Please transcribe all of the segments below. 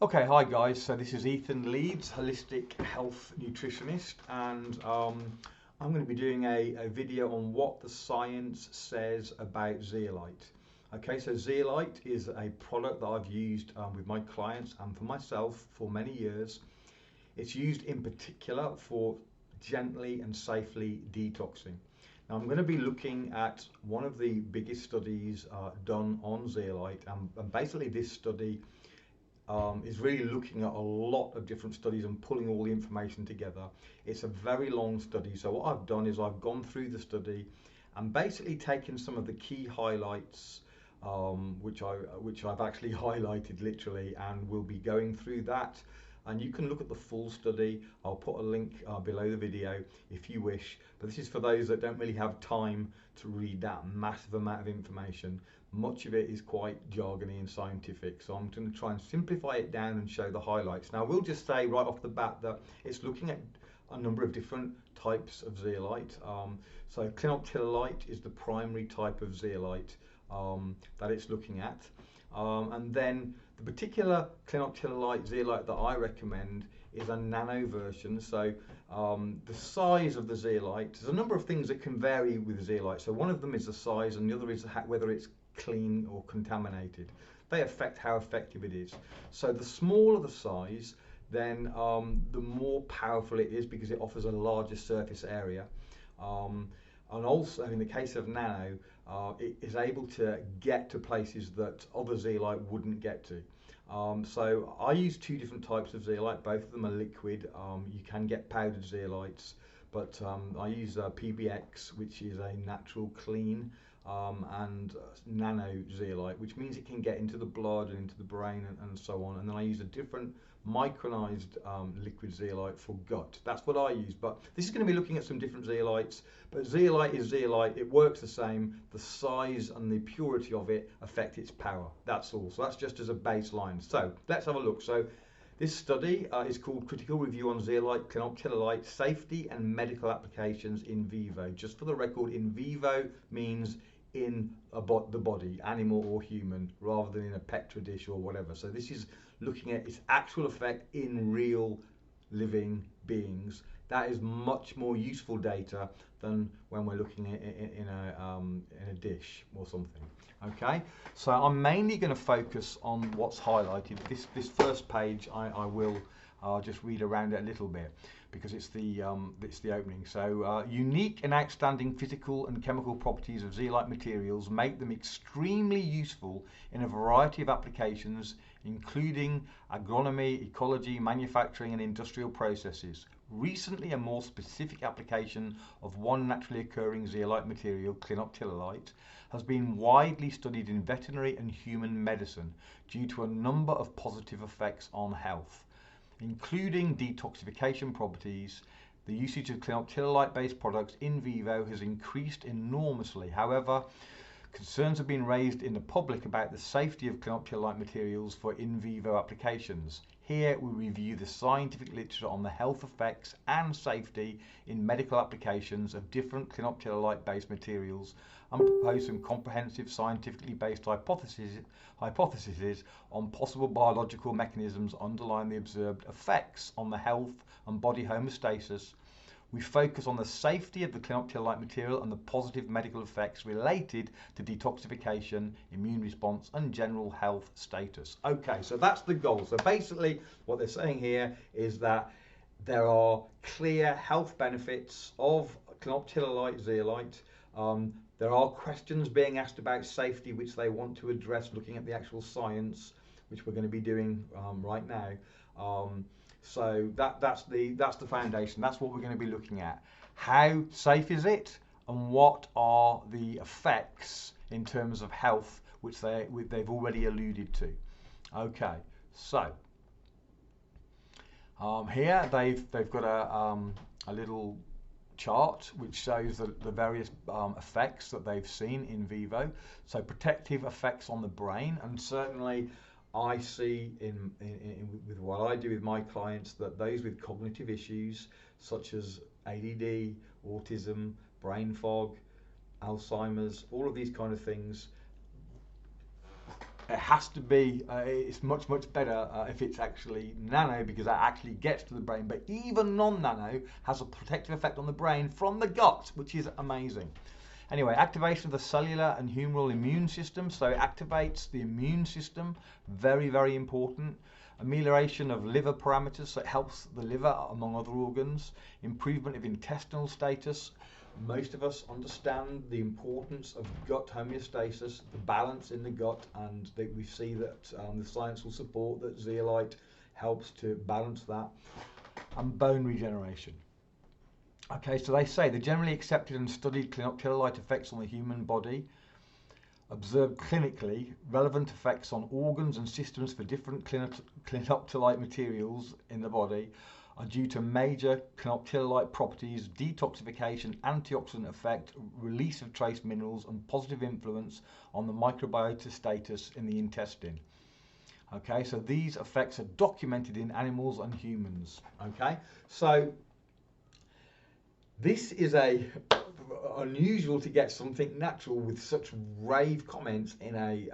Okay, hi guys. So this is Ethan Leeds, holistic health nutritionist, and I'm going to be doing a video on what the science says about zeolite. Okay, so zeolite is a product that I've used with my clients and for myself for many years. It's used in particular for gently and safely detoxing. Now, I'm going to be looking at one of the biggest studies done on zeolite, and basically this study is really looking at a lot of different studies and pulling all the information together. It's a very long study, so what I've done is I've gone through the study and basically taken some of the key highlights, which I've actually highlighted literally, and we'll be going through that. And you can look at the full study. I'll put a link below the video if you wish. But this is for those that don't really have time to read that massive amount of information. Much of it is quite jargony and scientific, so I'm going to try and simplify it down and show the highlights. Now, I will just say right off the bat that it's looking at a number of different types of zeolite. So clinoptilolite is the primary type of zeolite that it's looking at. And then the particular clinoptilolite zeolite that I recommend is a nano version. So the size of the zeolite, there's a number of things that can vary with zeolite. So one of them is the size, and the other is whether it's clean or contaminated. They affect how effective it is. So the smaller the size, then the more powerful it is because it offers a larger surface area. And also, in the case of nano, it is able to get to places that other zeolite wouldn't get to. So I use two different types of zeolite. Both of them are liquid. You can get powdered zeolites, but I use PBX, which is a natural clean, and nano zeolite, which means it can get into the blood and into the brain and so on. And then I use a different micronized liquid zeolite for gut. That's what I use, but this is going to be looking at some different zeolites. But zeolite is zeolite, it works the same. The size and the purity of it affect its power. That's all. So that's just as a baseline. So let's have a look. So this study is called Critical Review on Zeolite Clinoptilolite Safety and Medical Applications in Vivo. Just for the record, in vivo means in the body, animal or human, rather than in a petri dish or whatever. So this is looking at its actual effect in real living beings. That is much more useful data than when we're looking at in a dish or something. Okay, so I'm mainly going to focus on what's highlighted. This first page, I'll just read around it a little bit because it's the opening. So unique and outstanding physical and chemical properties of zeolite materials make them extremely useful in a variety of applications, including agronomy, ecology, manufacturing and industrial processes. Recently, a more specific application of one naturally occurring zeolite material, clinoptilolite, has been widely studied in veterinary and human medicine due to a number of positive effects on health, including detoxification properties. The usage of clinoptilolite-based products in vivo has increased enormously. However, concerns have been raised in the public about the safety of clinoptilolite materials for in vivo applications. Here we review the scientific literature on the health effects and safety in medical applications of different clinoptilolite-based materials and propose some comprehensive scientifically based hypotheses on possible biological mechanisms underlying the observed effects on the health and body homeostasis. We focus on the safety of the clinoptilolite material and the positive medical effects related to detoxification, immune response, and general health status. Okay, so that's the goal. So basically, what they're saying here is that there are clear health benefits of clinoptilolite zeolite. There are questions being asked about safety, which they want to address, looking at the actual science, which we're going to be doing right now. So that's the foundation. That's what we're going to be looking at. How safe is it, and what are the effects in terms of health, which they've already alluded to. Okay, so here they've got a little chart which shows the various effects that they've seen in vivo. So protective effects on the brain, and certainly I see with what I do with my clients that those with cognitive issues such as ADD, autism, brain fog, Alzheimer's, all of these kind of things, it has to be, it's much, much better if it's actually nano, because that actually gets to the brain. But even non-nano has a protective effect on the brain from the gut, which is amazing. Anyway, activation of the cellular and humoral immune system. So it activates the immune system, very, very important. Amelioration of liver parameters, so it helps the liver among other organs. Improvement of intestinal status. Most of us understand the importance of gut homeostasis, the balance in the gut, and we see that the science will support that zeolite helps to balance that. And bone regeneration. Okay, so they say the generally accepted and studied clinoptilolite effects on the human body, observed clinically, relevant effects on organs and systems for different clinoptilolite materials in the body are due to major clinoptilolite properties, detoxification, antioxidant effect, release of trace minerals, and positive influence on the microbiota status in the intestine. Okay, so these effects are documented in animals and humans. Okay, so this is unusual to get something natural with such rave comments in a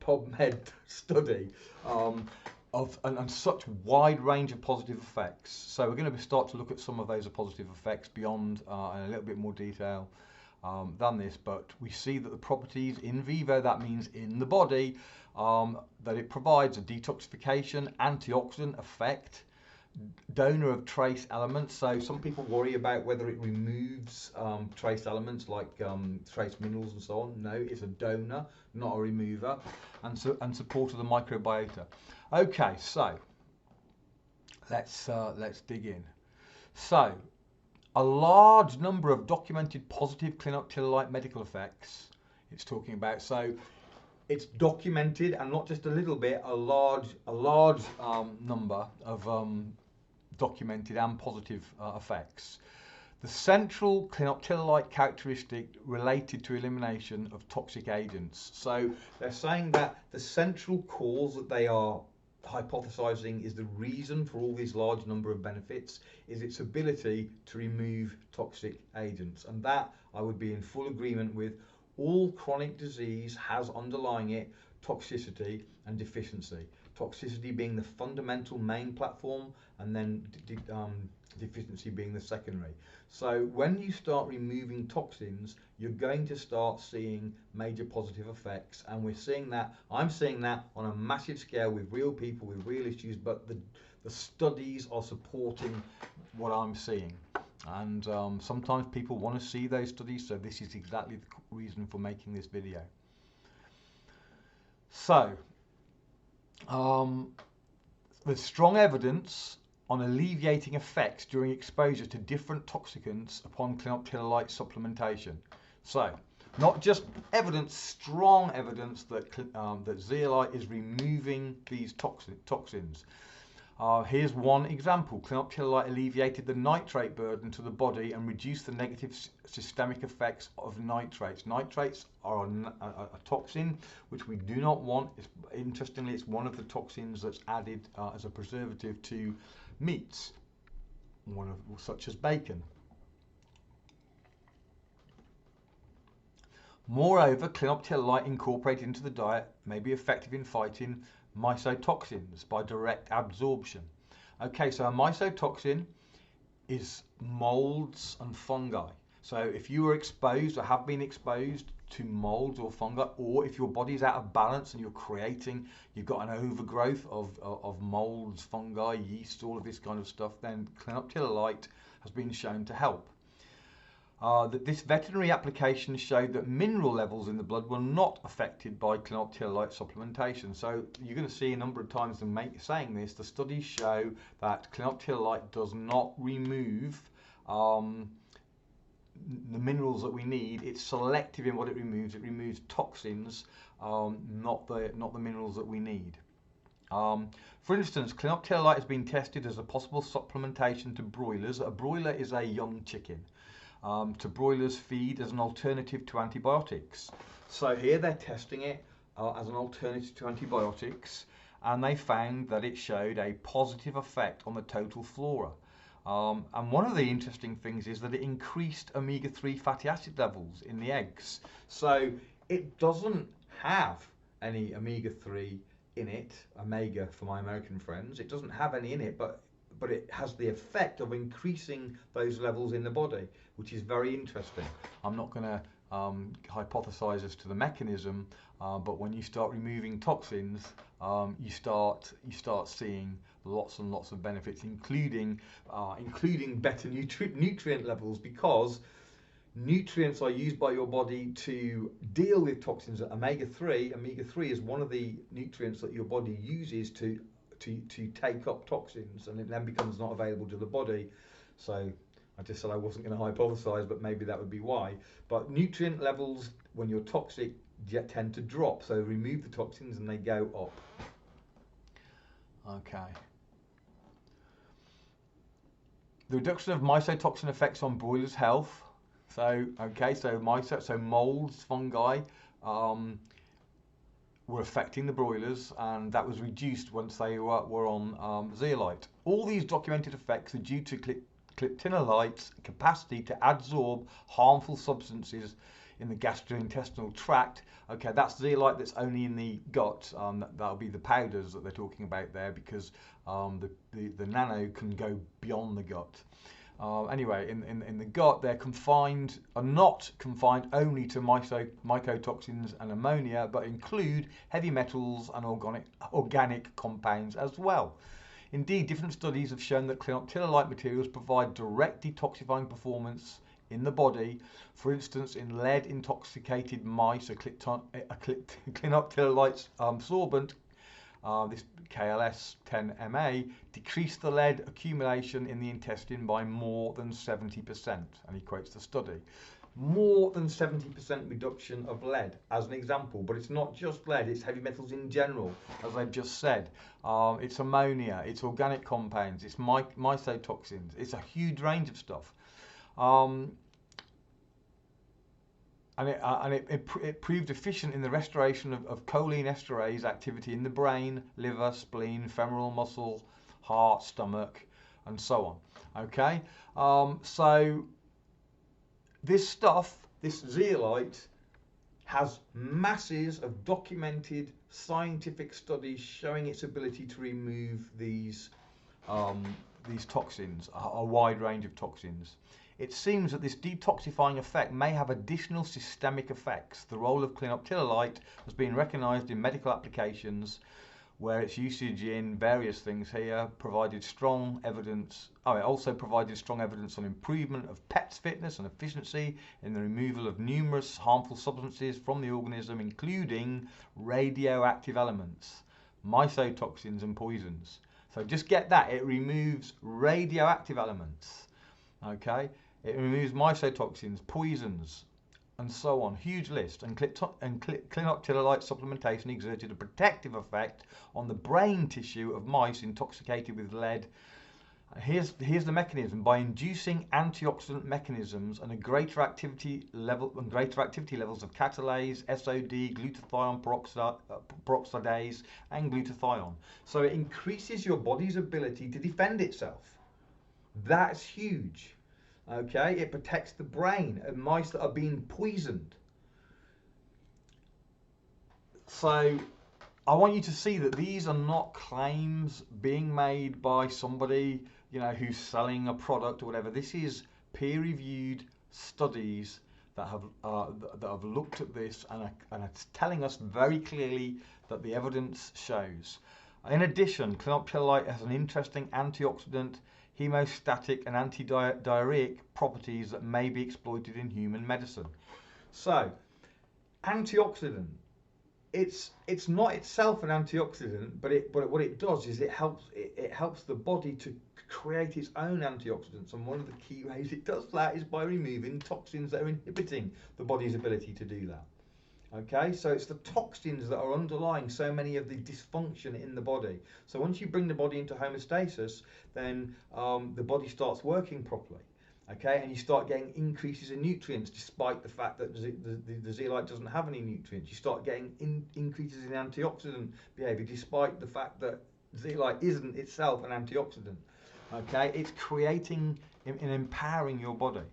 PubMed study and such wide range of positive effects. So we're going to start to look at some of those positive effects beyond in a little bit more detail than this, but we see that the properties in vivo, that means in the body, that it provides a detoxification, antioxidant effect, donor of trace elements. So some people worry about whether it removes trace elements like trace minerals and so on. No, it's a donor, not a remover, and support of the microbiota. Okay, so let's dig in. So a large number of documented positive clinoptilolite medical effects it's talking about. So it's documented, and not just a little bit, a large number of documented and positive effects. The central clinoptilolite characteristic related to elimination of toxic agents. So they're saying that the central cause that they are hypothesizing is the reason for all these large number of benefits is its ability to remove toxic agents, and that I would be in full agreement with. All chronic disease has underlying it toxicity and deficiency. Toxicity being the fundamental main platform, and then deficiency being the secondary. So when you start removing toxins, you're going to start seeing major positive effects, and we're seeing that. I'm seeing that on a massive scale with real people with real issues, but the studies are supporting what I'm seeing. And sometimes people want to see those studies, so this is exactly the reason for making this video. So there's strong evidence on alleviating effects during exposure to different toxicants upon clinoptilolite supplementation. So not just evidence, strong evidence that that zeolite is removing these toxins. Here's one example. Clinoptilolite alleviated the nitrate burden to the body and reduced the negative systemic effects of nitrates. Nitrates are a toxin which we do not want. Interestingly, it's one of the toxins that's added as a preservative to meats, such as bacon. Moreover, clinoptilolite incorporated into the diet may be effective in fighting mycotoxins by direct absorption. Okay, so a mycotoxin is molds and fungi. So if you are exposed or have been exposed to molds or fungi, or if your body is out of balance and you've got an overgrowth of molds, fungi, yeast, all of this kind of stuff, then clinoptilolite has been shown to help. This veterinary application showed that mineral levels in the blood were not affected by clinoptilolite supplementation. So you're going to see a number of times them saying this. The studies show that clinoptilolite does not remove the minerals that we need. It's selective in what it removes. It removes toxins, not the minerals that we need. For instance, clinoptilolite has been tested as a possible supplementation to broilers. A broiler is a young chicken. To broilers' feed as an alternative to antibiotics. So here they're testing it as an alternative to antibiotics, and they found that it showed a positive effect on the total flora. And one of the interesting things is that it increased omega-3 fatty acid levels in the eggs. So it doesn't have any omega-3 in it, omega for my American friends. It doesn't have any in it, but it has the effect of increasing those levels in the body, which is very interesting. I'm not going to hypothesize as to the mechanism, but when you start removing toxins, you start seeing lots and lots of benefits, including better nutrient levels, because nutrients are used by your body to deal with toxins. Omega-3 is one of the nutrients that your body uses to take up toxins, and it then becomes not available to the body. So I just said I wasn't going to hypothesize, but maybe that would be why. But nutrient levels, when you're toxic, tend to drop. So remove the toxins and they go up. Okay. The reduction of mycotoxin effects on broilers' health. So, okay, so molds, fungi, were affecting the broilers, and that was reduced once they were on zeolite. All these documented effects are due to cliptinolite's capacity to adsorb harmful substances in the gastrointestinal tract. Okay, that's zeolite that's only in the gut. That'll be the powders that they're talking about there, because the nano can go beyond the gut. Anyway, in the gut, they're not confined only to mycotoxins and ammonia, but include heavy metals and organic compounds as well. Indeed, different studies have shown that clinoptilolite materials provide direct detoxifying performance in the body. For instance, in lead-intoxicated mice, a clinoptilolite sorbent, this KLS-10MA, decreased the lead accumulation in the intestine by more than 70%, and he quotes the study. More than 70% reduction of lead as an example, but it's not just lead, it's heavy metals in general, as I've just said. It's ammonia, it's organic compounds, it's mycotoxins, it's a huge range of stuff. And it proved efficient in the restoration of choline esterase activity in the brain, liver, spleen, femoral muscle, heart, stomach, and so on. Okay, so this stuff, this zeolite, has masses of documented scientific studies showing its ability to remove these toxins, a wide range of toxins. It seems that this detoxifying effect may have additional systemic effects. The role of clinoptilolite has been recognized in medical applications, where its usage in various things here provided strong evidence. It also provided strong evidence on improvement of pets' fitness and efficiency in the removal of numerous harmful substances from the organism, including radioactive elements, mycotoxins, and poisons. So just get that, it removes radioactive elements. Okay, it removes mycotoxins, poisons, and so on. Huge list. And clinoptilolite supplementation exerted a protective effect on the brain tissue of mice intoxicated with lead. Here's the mechanism: by inducing antioxidant mechanisms and greater activity levels of catalase, SOD, glutathione peroxidase, and glutathione. So it increases your body's ability to defend itself. That's huge. Okay, it protects the brain of mice that are being poisoned. So I want you to see that these are not claims being made by somebody, who's selling a product or whatever. This is peer-reviewed studies that have looked at this and it's telling us very clearly that the evidence shows. In addition, clinoptilolite has an interesting antioxidant, hemostatic, and antidiarrheic properties that may be exploited in human medicine. So, antioxidant. It's not itself an antioxidant, but what it does is it helps the body to create its own antioxidants, and one of the key ways it does that is by removing toxins that are inhibiting the body's ability to do that. Okay, so it's the toxins that are underlying so many of the dysfunction in the body. So once you bring the body into homeostasis, then the body starts working properly. Okay, and you start getting increases in nutrients despite the fact that the zeolite doesn't have any nutrients. You start getting increases in antioxidant behavior despite the fact that zeolite isn't itself an antioxidant. Okay, it's creating and empowering your body.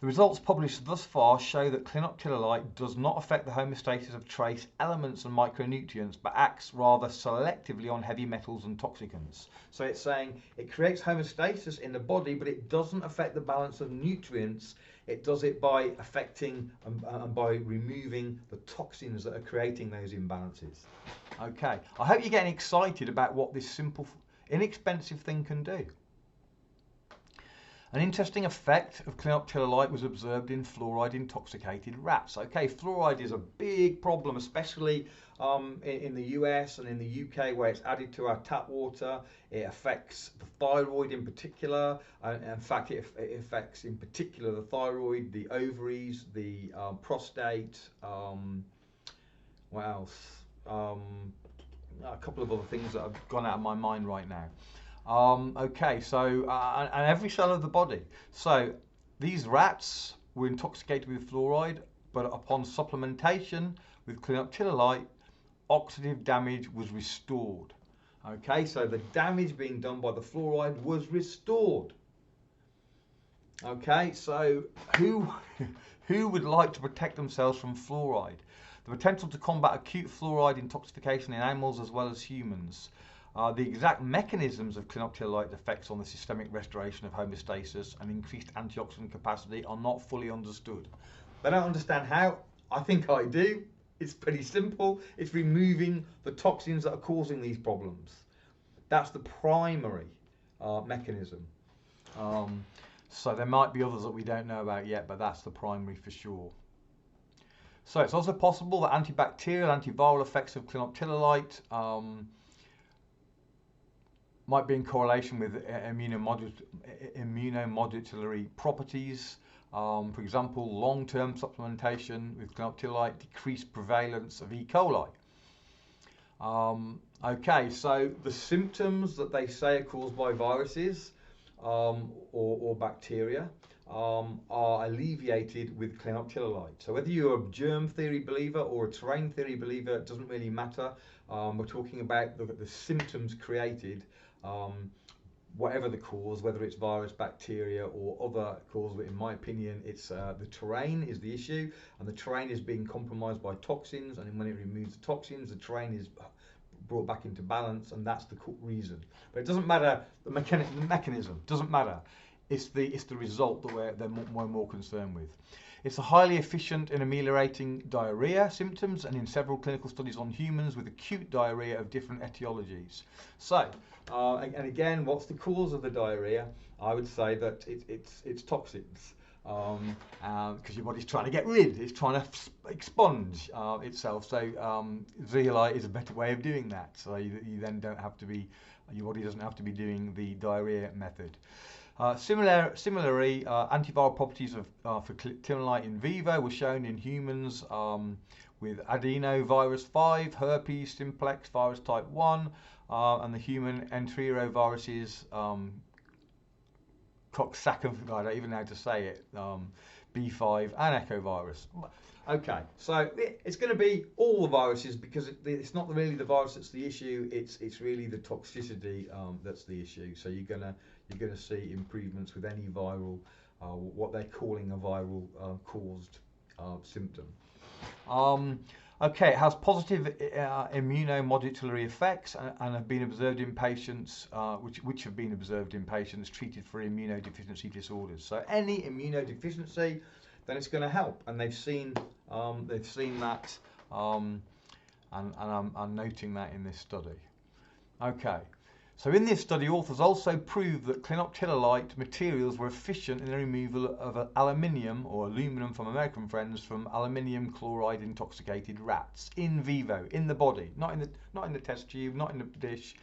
The results published thus far show that clinoctilalite does not affect the homeostasis of trace elements and micronutrients, but acts rather selectively on heavy metals and toxicants. So it's saying it creates homeostasis in the body, but it doesn't affect the balance of nutrients. It does it by affecting and by removing the toxins that are creating those imbalances. Okay, I hope you're getting excited about what this simple, inexpensive thing can do. An interesting effect of clinoctilalite was observed in fluoride-intoxicated rats. Okay, fluoride is a big problem, especially in the US and in the UK, where it's added to our tap water. It affects the thyroid in particular. In fact, it affects in particular the thyroid, the ovaries, the prostate. What else? A couple of other things that have gone out of my mind right now. Okay, so and every cell of the body. So these rats were intoxicated with fluoride, but upon supplementation with clinoctilalite, oxidative damage was restored. Okay, so the damage being done by the fluoride was restored. Okay, so who would like to protect themselves from fluoride? The potential to combat acute fluoride intoxication in animals as well as humans. The exact mechanisms of clinoctilalite's effects on the systemic restoration of homeostasis and increased antioxidant capacity are not fully understood. They don't understand how. I think I do. It's pretty simple. It's removing the toxins that are causing these problems. That's the primary mechanism. So there might be others that we don't know about yet, but that's the primary for sure. So it's also possible that antibacterial, antiviral effects of clinoctilalite might be in correlation with immunomodulatory properties. For example, long-term supplementation with clinoctilalite decreased prevalence of E. coli. Okay, so the symptoms that they say are caused by viruses or bacteria are alleviated with clinoctilalite. So whether you're a germ theory believer or a terrain theory believer, it doesn't really matter. We're talking about the symptoms created, whatever the cause, whether it's virus, bacteria or other cause. In my opinion, it's the terrain is the issue, and the terrain is being compromised by toxins, and when it removes the toxins, the terrain is brought back into balance, and that's the reason. But it doesn't matter, the mechanism doesn't matter. It's the result that we're more concerned with. It's highly efficient in ameliorating diarrhea symptoms and in several clinical studies on humans with acute diarrhea of different etiologies. So, and again, what's the cause of the diarrhea? I would say that it's toxins. Because your body's trying to get rid, it's trying to expunge itself. So zeolite is a better way of doing that. So you then don't have to be, your body doesn't have to be doing the diarrhea method. Similarly, antiviral properties for clinoctilalite in vivo were shown in humans with adenovirus 5, herpes simplex virus type 1, and the human enteroviruses, Coxsackie, I don't even know how to say it, B5 and echovirus. Okay, so it's going to be all the viruses, because it's not really the virus that's the issue. It's really the toxicity that's the issue. So you're gonna see improvements with any viral, what they're calling a viral caused symptom. Okay, it has positive immunomodulatory effects and have been observed in patients, which have been observed in patients treated for immunodeficiency disorders. So any immunodeficiency, then it's going to help, and they've seen that, and I'm noting that in this study. Okay. So in this study, authors also proved that clinoctilalite materials were efficient in the removal of aluminium, or aluminum from American friends, from aluminium chloride intoxicated rats in vivo, in the body, not in the test tube, not in the dish.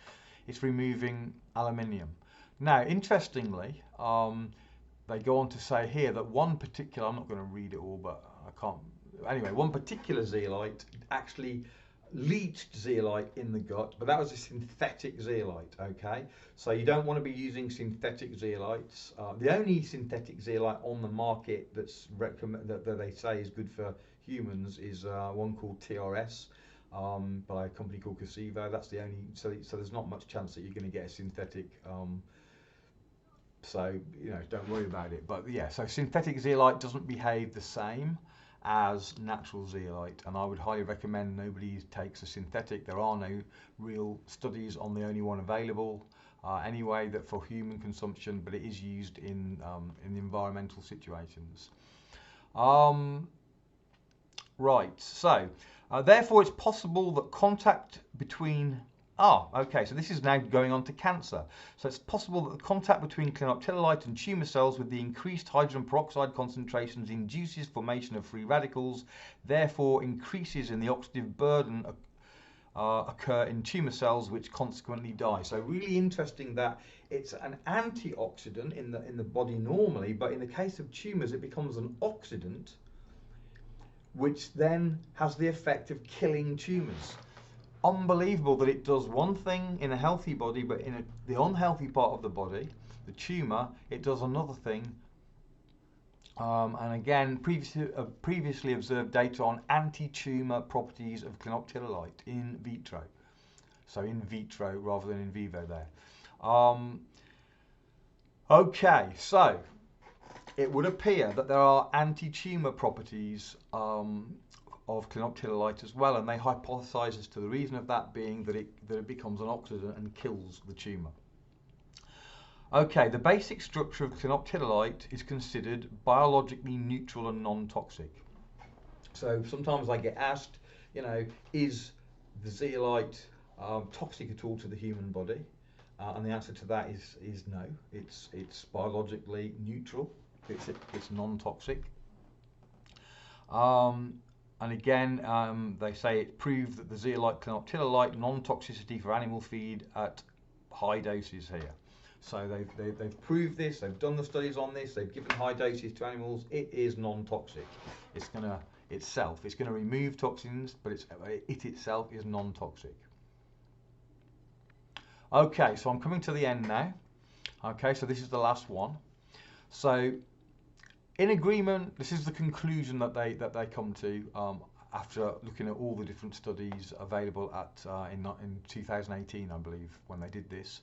It's removing aluminium. Now, interestingly, they go on to say here that one particular, I'm not going to read it all, but I can't. Anyway, one particular zeolite actually leached zeolite in the gut, but that was a synthetic zeolite. Okay, so you don't want to be using synthetic zeolites. The only synthetic zeolite on the market that's that they say is good for humans is one called TRS by a company called Casivo. That's the only, so there's not much chance that you're going to get a synthetic So, don't worry about it. But yeah, so synthetic zeolite doesn't behave the same as natural zeolite, and I would highly recommend nobody takes a synthetic. There are no real studies on the only one available anyway that for human consumption, but it is used in environmental situations. Right, so therefore it's possible that contact between okay, so this is now going on to cancer. So it's possible that the contact between clinoptilolite and tumour cells with the increased hydrogen peroxide concentrations induces formation of free radicals, therefore increases in the oxidative burden occur in tumour cells which consequently die. So really interesting that it's an antioxidant in the body normally, but in the case of tumours it becomes an oxidant which then has the effect of killing tumours. Unbelievable that it does one thing in a healthy body, but in the unhealthy part of the body, the tumour, it does another thing. And again, previously observed data on anti-tumour properties of clinoptilolite in vitro. So in vitro rather than in vivo there. Okay, so it would appear that there are anti-tumour properties of clinoptilolite as well, and they hypothesize as to the reason of that being that it becomes an oxidant and kills the tumour. Okay, the basic structure of clinoptilolite is considered biologically neutral and non-toxic. So sometimes I get asked, is the zeolite toxic at all to the human body? And the answer to that is no. It's biologically neutral. It's non-toxic. And again, they say it proved that the zeolite clinoptilolite non-toxicity for animal feed at high doses here. So they've proved this, they've done the studies on this, they've given high doses to animals. It is non-toxic. It's going to remove toxins, but it itself is non-toxic. Okay, so I'm coming to the end now. Okay, so this is the last one. So in agreement, this is the conclusion that they come to after looking at all the different studies available in 2018, I believe, when they did this.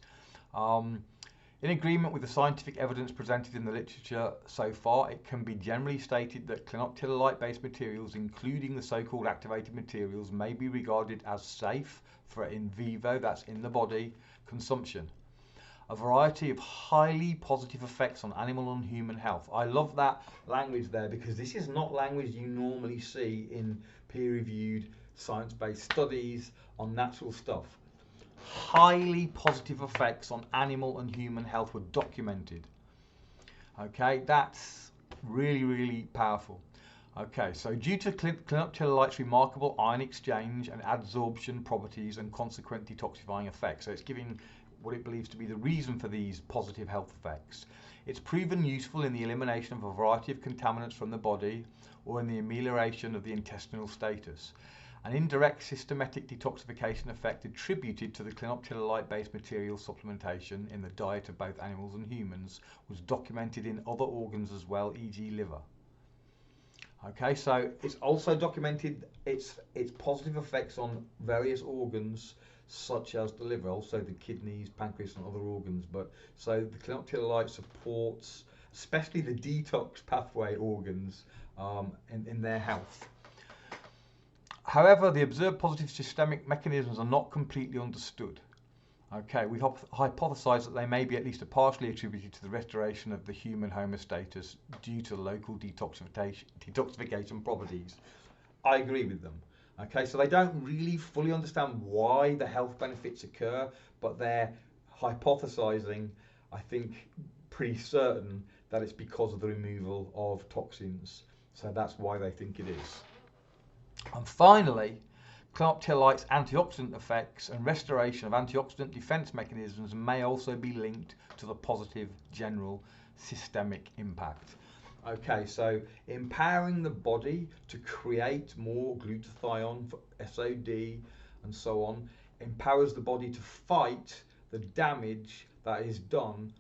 In agreement with the scientific evidence presented in the literature so far, it can be generally stated that clinoptilolite-based materials, including the so-called activated materials, may be regarded as safe for in vivo, that's in the body, consumption. A variety of highly positive effects on animal and human health. I love that language there, because this is not language you normally see in peer-reviewed science-based studies on natural stuff. Highly positive effects on animal and human health were documented. Okay, that's really, really powerful. Okay, so due to clinoptilolite's remarkable ion exchange and adsorption properties and consequent detoxifying effects, so it's giving what it believes to be the reason for these positive health effects. It's proven useful in the elimination of a variety of contaminants from the body or in the amelioration of the intestinal status. An indirect systematic detoxification effect attributed to the clinoptilolite-based material supplementation in the diet of both animals and humans was documented in other organs as well, e.g. liver. Okay, so it's also documented its positive effects on various organs such as the liver, also the kidneys, pancreas and other organs. But so the clinoptilolite supports especially the detox pathway organs in their health. However, the observed positive systemic mechanisms are not completely understood. Okay, we hypothesize that they may be at least partially attributed to the restoration of the human homeostasis due to local detoxification properties. I agree with them. Okay, so they don't really fully understand why the health benefits occur, but they're hypothesizing, I think, pretty certain that it's because of the removal of toxins. So that's why they think it is. And finally, clinoptilolite's antioxidant effects and restoration of antioxidant defense mechanisms may also be linked to the positive general systemic impact. Okay, so empowering the body to create more glutathione for SOD and so on, empowers the body to fight the damage that is done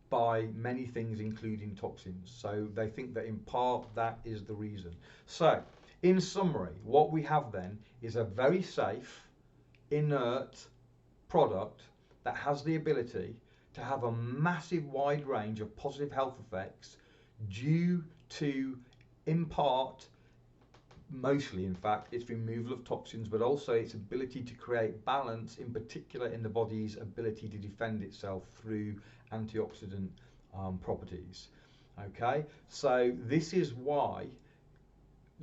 by many things, including toxins. So they think that in part that is the reason. So in summary, what we have then is a very safe, inert product that has the ability to have a massive wide range of positive health effects due to, in part, mostly in fact, its removal of toxins, but also its ability to create balance, in particular in the body's ability to defend itself through antioxidant properties. Okay, so this is why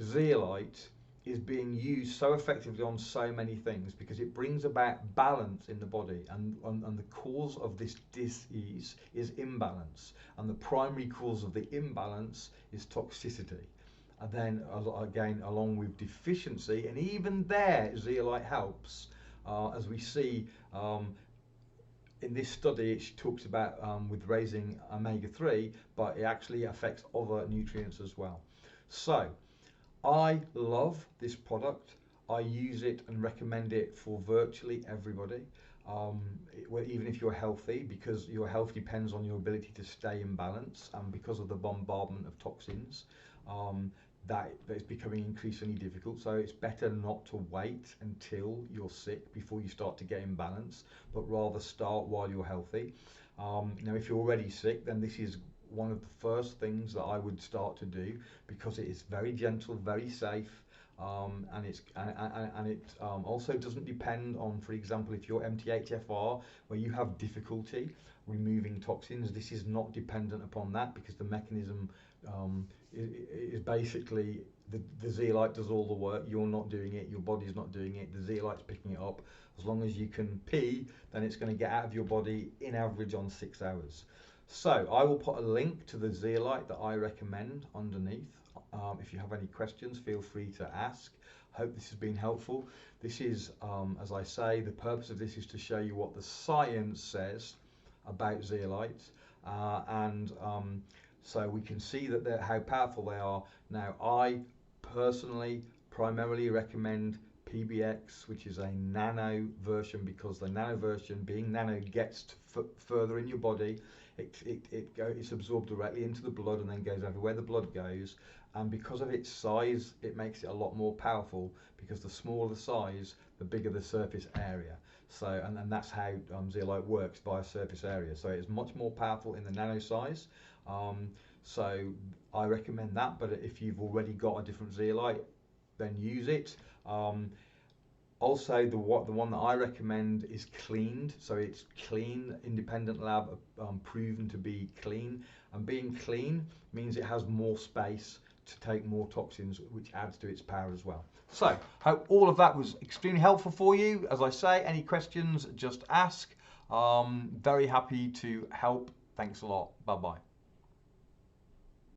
zeolite is being used so effectively on so many things, because it brings about balance in the body, and the cause of this disease is imbalance, and the primary cause of the imbalance is toxicity. And then again, along with deficiency, and even there zeolite helps, as we see in this study. It talks about with raising omega-3, but it actually affects other nutrients as well. So I love this product. I use it and recommend it for virtually everybody, even if you're healthy, because your health depends on your ability to stay in balance, and because of the bombardment of toxins, that is becoming increasingly difficult. So it's better not to wait until you're sick before you start to get in balance, but rather start while you're healthy. Now, if you're already sick, then this is one of the first things that I would start to do, because it is very gentle, very safe, and it also doesn't depend on, for example, if you're MTHFR, where you have difficulty removing toxins. This is not dependent upon that, because the mechanism is basically the zeolite does all the work. You're not doing it, your body's not doing it, the zeolite's picking it up. As long as you can pee, then it's going to get out of your body in average on 6 hours. So I will put a link to the zeolite that I recommend underneath. If you have any questions, feel free to ask. Hope this has been helpful. This is, as I say, the purpose of this is to show you what the science says about zeolite, so we can see that how powerful they are. Now, I personally primarily recommend PBX, which is a nano version, because the nano version, being nano, gets further in your body. It's absorbed directly into the blood and then goes everywhere the blood goes. And because of its size, it makes it a lot more powerful, because the smaller the size, the bigger the surface area. So, and that's how zeolite works, via surface area. So it's much more powerful in the nano size. So I recommend that, but if you've already got a different zeolite, then use it. Also, the one that I recommend is cleaned. So it's clean, independent lab, proven to be clean. And being clean means it has more space to take more toxins, which adds to its power as well. So, hope all of that was extremely helpful for you. As I say, any questions, just ask. Very happy to help. Thanks a lot. Bye-bye.